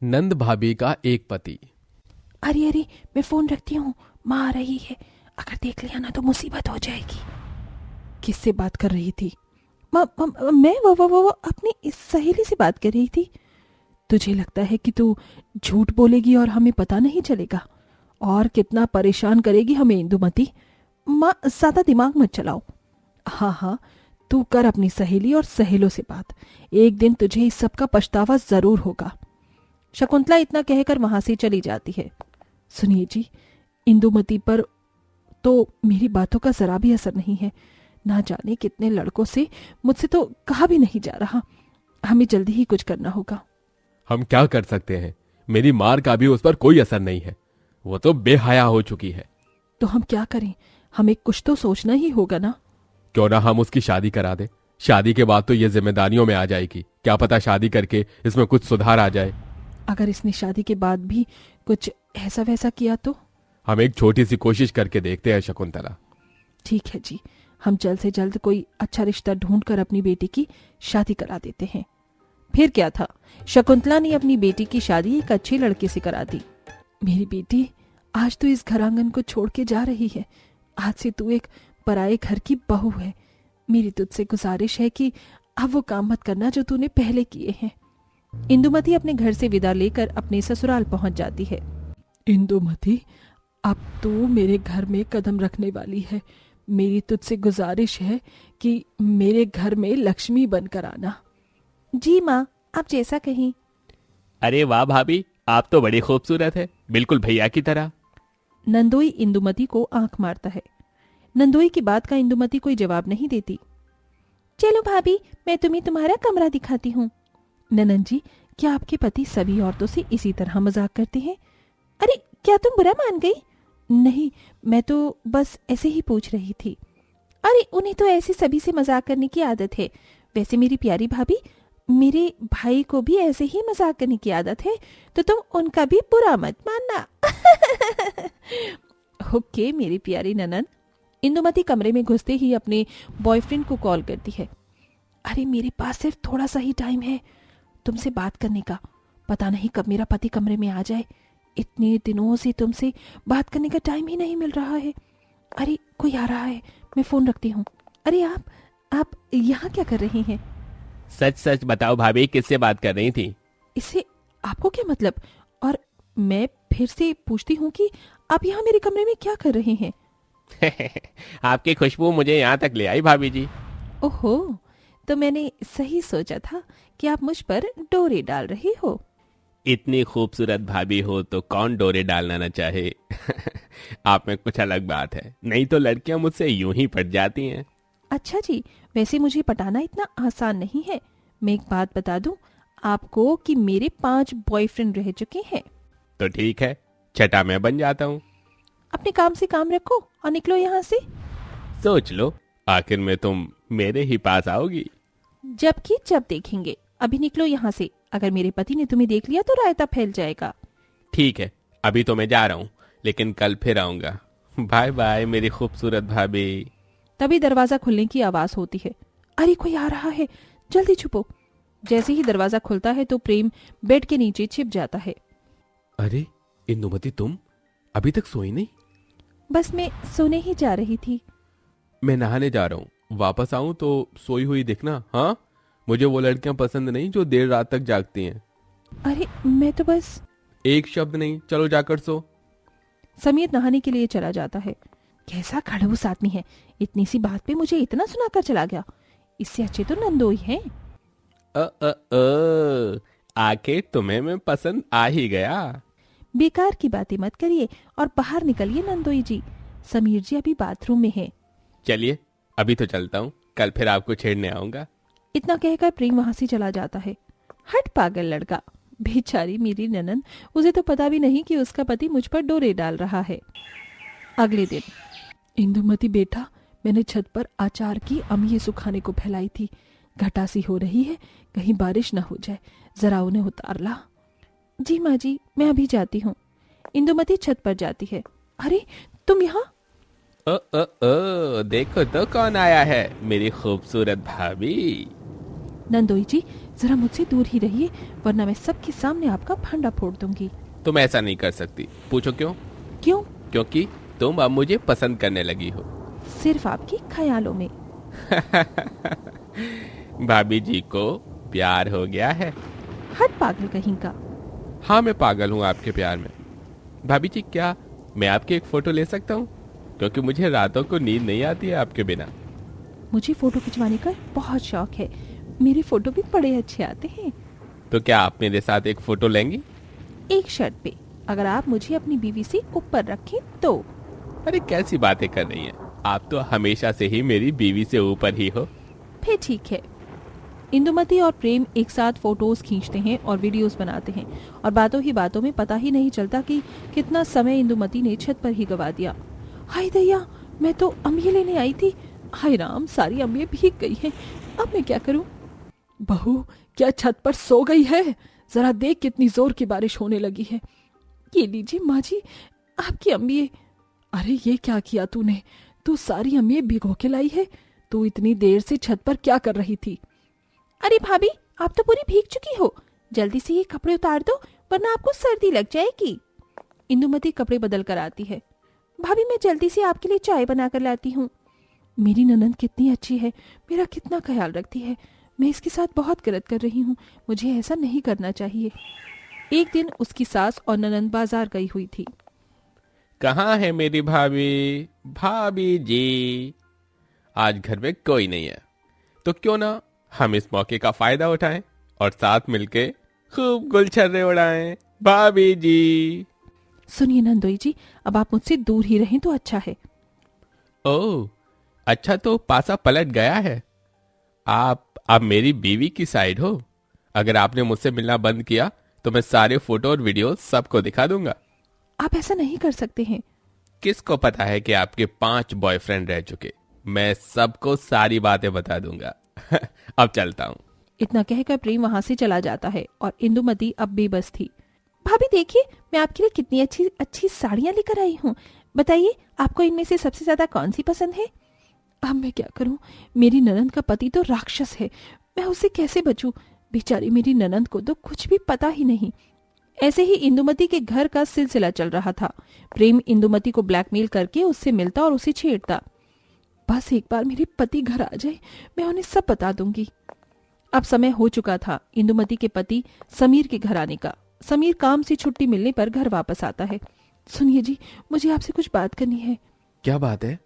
नंद भाभी का एक पति। अरे अरे, मैं फोन रखती हूँ, माँ आ रही है। अगर देख लिया ना तो मुसीबत हो जाएगी। किससे बात कर रही थी? मैं वो अपनी इस सहेली से बात कर रही थी। तुझे लगता है कि तू झूठ बोलेगी और हमें पता नहीं चलेगा? और कितना परेशान करेगी हमें इंदुमती। माँ, ज्यादा दिमाग मत चलाओ। हाँ हाँ, तू कर अपनी सहेली और सहेलों से बात। एक दिन तुझे इस सब का पछतावा जरूर होगा। शकुंतला इतना कहकर वहां से चली जाती है। सुनिए जी, इंदुमती पर तो मेरी बातों का जरा भी असर नहीं है। ना जाने कितने लड़कों से मुझसे तो कहा भी नहीं जा रहा। हमें जल्दी ही कुछ करना होगा। हम क्या कर सकते हैं? मेरी मार का भी उस पर कोई असर नहीं है। वो तो बेहया हो चुकी है। तो हम क्या करें? हमें कुछ तो सोचना ही होगा ना। क्यों ना हम उसकी शादी करा दें। शादी के बाद तो ये जिम्मेदारियों में आ जाएगी। क्या पता शादी करके इसमें कुछ सुधार आ जाए। अगर इसने शादी के बाद भी कुछ ऐसा वैसा किया तो? हम एक छोटी सी कोशिश करके देखते हैं शकुंतला। ठीक है जी, हम जल्द से जल्द कोई अच्छा रिश्ता ढूंढकर अपनी बेटी की शादी करा देते हैं। फिर क्या था, शकुंतला ने अपनी बेटी की शादी एक अच्छे लड़के से करा दी। मेरी बेटी, आज तू इस घर आंगन को छोड़ के जा रही है। आज से तू एक पराये घर की बहू है। मेरी तुझसे गुजारिश है कि अब वो काम मत करना जो तूने पहले किए हैं। इंदुमती अपने घर से विदा लेकर अपने ससुराल पहुंच जाती है। इंदुमती, अब तू मेरे घर में कदम रखने वाली है। मेरी तुझसे गुजारिश है कि मेरे घर में लक्ष्मी बनकर आना। जी माँ, आप जैसा कहीं। अरे वाह भाभी, आप तो बड़ी खूबसूरत है, बिल्कुल भैया की तरह। नंदोई इंदुमती को आंख मारता है। नंदोई की बात का इंदुमती कोई जवाब नहीं देती। चलो भाभी, मैं तुम्हें तुम्हारा कमरा दिखाती हूँ। ननन जी, क्या आपके पति सभी औरतों से इसी तरह मजाक करते हैं? अरे, क्या तुम बुरा मान गई? नहीं, मैं तो बस ऐसे ही पूछ रही थी। अरे, उन्हें तो ऐसे सभी से मजाक करने की आदत है। वैसे मेरी प्यारी भाभी, मेरे भाई को भी ऐसे ही मजाक करने की आदत है, तो तुम उनका भी बुरा मत मानना। ओके मेरी प्यारी ननन। इंदुमती कमरे में घुसते ही अपने बॉयफ्रेंड को कॉल करती है। अरे, मेरे पास सिर्फ थोड़ा सा ही टाइम है तुमसे बात करने का। पता नहीं कब मेरा पति कमरे में आ जाए। इतने दिनों से तुमसे बात करने का टाइम ही नहीं मिल रहा है। अरे, कोई आ रहा है, मैं फोन रखती हूँ। अरे, आप यहाँ क्या कर रही हैं? सच सच बताओ भाभी, किससे बात कर रही थी? इससे आपको क्या मतलब? और मैं फिर से पूछती हूँ कि आप यहाँ मेरे कमरे में क्या कर रहे हैं? आपकी खुशबू मुझे यहाँ तक ले आई भाभी जी। ओहो, तो मैंने सही सोचा था कि आप मुझ पर डोरे डाल रही हो। इतनी खूबसूरत भाभी हो तो कौन डोरे डालना न चाहे। आप में कुछ अलग बात है, नहीं तो लड़कियां मुझसे यूं ही पट जाती हैं। अच्छा जी, वैसे मुझे पटाना इतना आसान नहीं है। मैं एक बात बता दूं आपको कि मेरे 5 बॉयफ्रेंड रह चुके हैं। तो ठीक है, छठा मैं बन जाता हूँ। अपने काम से काम रखो और निकलो यहाँ से। सोच लो, आखिर में तुम मेरे ही पास आओगी। जबकि जब देखेंगे। अभी निकलो यहाँ से। अगर मेरे पति ने तुम्हें देख लिया तो रायता फैल जाएगा। ठीक है, अभी तो मैं जा रहा हूँ, लेकिन कल फिर आऊंगा। बाय बाय मेरी खूबसूरत भाभी। तभी दरवाजा खुलने की आवाज होती है। अरे, कोई आ रहा है, जल्दी छुपो। जैसे ही दरवाजा खुलता है तो प्रेम बेड के नीचे छिप जाता है। अरे इंदुमती, तुम अभी तक सोई नहीं? बस मैं सोने ही जा रही थी। मैं नहाने जा रहा हूँ, वापस आऊं तो सोई हुई दिखना। हाँ, मुझे वो लड़कियां पसंद नहीं जो देर रात तक जागती हैं। अरे, मैं तो बस। एक शब्द नहीं, चलो जाकर सो। समीर नहाने के लिए चला जाता है। कैसा खड़ूस आदमी है, इतनी सी बात पे मुझे इतना सुनाकर चला गया। इससे अच्छे तो नंदोई हैं। आखिर तुम्हें मैं पसंद आ ही गया। बेकार की बातें मत करिए और बाहर निकलिए नंदोई जी। समीर जी अभी बाथरूम में है। चलिए, अभी तो चलता हूँ, कल फिर आपको छेड़ने आऊंगा। इतना कहकर प्रेम वहां से चला जाता है। हट पागल लड़का। बेचारी मेरी ननन, उसे तो पता भी नहीं कि उसका पति मुझ पर डोरे डाल रहा है। अगले दिन। इंदुमती बेटा, मैंने छत पर अचार की अमीये सुखाने को फैलाई थी। घटा सी हो रही है, कहीं बारिश न हो जाए, जरा उन्हें उतार ला। जी माँ जी, मैं अभी जाती हूँ। इंदुमती छत पर जाती है। अरे, तुम यहाँ? देखो तो कौन आया है, मेरी खूबसूरत भाभी। नंदोई जी, जरा मुझसे दूर ही रहिए, वरना मैं सबके सामने आपका फंडा फोड़ दूंगी। तुम ऐसा नहीं कर सकती। पूछो क्यों? क्यों? क्योंकि तुम अब मुझे पसंद करने लगी हो। सिर्फ आपके ख्यालों में। भाभी जी को प्यार हो गया है। हट पागल कहीं का। हाँ, मैं पागल हूँ आपके प्यार में। भाभी जी, क्या मैं आपकी एक फोटो ले सकता हूँ? क्योंकि मुझे रातों को नींद नहीं आती है आपके बिना। मुझे फोटो खिंचवाने का बहुत शौक है, मेरे फोटो भी बड़े अच्छे आते हैं। तो क्या आप मेरे साथ एक फोटो लेंगी? एक शर्त पे, अगर आप मुझे अपनी बीवी से ऊपर रखें तो। अरे कैसी बातें कर रही हैं? आप तो हमेशा से ही मेरी बीवी से ऊपर ही हो। फिर ठीक है। इंदुमती और प्रेम एक साथ फोटोज खींचते हैं और वीडियोस बनाते हैं, और बातों ही बातों में पता ही नहीं चलता कि कितना समय इंदुमती ने छत पर ही गवा दिया। हाय दैया, मैं तो अम्बिये लेने आई थी। हाय राम, सारी अम्बिये भीग गई हैं। अब मैं क्या करूं? बहू, क्या छत पर सो गई है? जरा देख कितनी जोर की बारिश होने लगी है। ये लीजिए माँ जी, आपकी अम्बिये। अरे ये क्या किया तूने? तू सारी अम्बिये भिगो के लाई है। तू इतनी देर से छत पर क्या कर रही थी? अरे भाभी, आप तो पूरी भीग चुकी हो। जल्दी से ये कपड़े उतार दो, वरना आपको सर्दी लग जाएगी। इंदुमती कपड़े बदल कर आती है। भाभी, मैं जल्दी से आपके लिए चाय बना कर लाती हूँ। मेरी ननंद कितनी अच्छी है, मेरा कितना ख्याल रखती है। मैं इसके साथ बहुत गलत कर रही हूँ, मुझे ऐसा नहीं करना चाहिए। एक दिन उसकी सास और ननंद बाजार गई हुई थी। कहाँ है मेरी भाभी? भाभी जी, आज घर में कोई नहीं है, तो क्यों ना हम इस मौके का फायदा उठाएं और साथ मिलके खूब गुलछर्रे उड़ाएं। भाभी जी। सुनिए नंदोई जी, अब आप मुझसे दूर ही रहें तो अच्छा है। ओह, अच्छा, तो पासा पलट गया है। आप अब मेरी बीवी की साइड हो। अगर आपने मुझसे मिलना बंद किया तो मैं सारे फोटो और वीडियो सबको दिखा दूंगा। आप ऐसा नहीं कर सकते हैं। किसको पता है कि आपके 5 बॉयफ्रेंड रह चुके? मैं सबको सारी बातें बता दूंगा। अब चलता हूँ। इतना कहकर प्रेम वहां से चला जाता है और इंदुमती अब बेबस थी। भाभी देखिए, मैं आपके लिए कितनी अच्छी अच्छी साड़ियां लेकर आई हूँ। बताइए, आपको इनमें से सबसे ज्यादा कौन सी पसंद है? अब मैं क्या करूं? मेरी ननंद का पति तो राक्षस है, मैं उससे कैसे बचूं? बेचारी मेरी ननंद को तो कुछ भी पता ही नहीं। ऐसे ही इंदुमती के घर का सिलसिला चल रहा था। प्रेम इंदुमती को ब्लैकमेल करके उससे मिलता और उसे छेड़ता। बस एक बार मेरे पति घर आ जाए, मैं उन्हें सब बता दूंगी। अब समय हो चुका था इंदुमती के पति समीर के घर आने का। समीर काम से छुट्टी मिलने पर घर वापस आता है। सुनिए जी, मुझे आपसे कुछ बात करनी है। क्या बात है?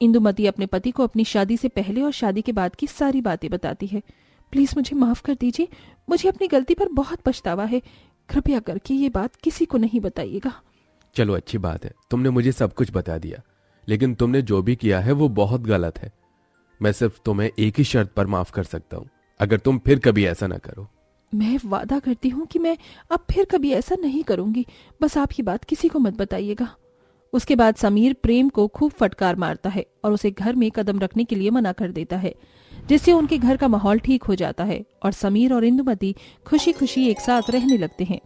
इंदुमती अपने पति को अपनी शादी से पहले और शादी के बाद की सारी बातें बताती है। प्लीज मुझे माफ कर दीजिए, मुझे अपनी गलती पर बहुत पछतावा है। कृपया करके ये बात किसी को नहीं बताइएगा। चलो अच्छी बात है, तुमने मुझे सब कुछ बता दिया, लेकिन तुमने जो भी किया है वो बहुत गलत है। मैं सिर्फ तुम्हें एक ही शर्त पर माफ कर सकता हूँ, अगर तुम फिर कभी ऐसा ना करो। मैं वादा करती हूँ कि मैं अब फिर कभी ऐसा नहीं करूंगी। बस आप ये बात किसी को मत बताइएगा। उसके बाद समीर प्रेम को खूब फटकार मारता है और उसे घर में कदम रखने के लिए मना कर देता है, जिससे उनके घर का माहौल ठीक हो जाता है और समीर और इंदुमती खुशी खुशी एक साथ रहने लगते हैं।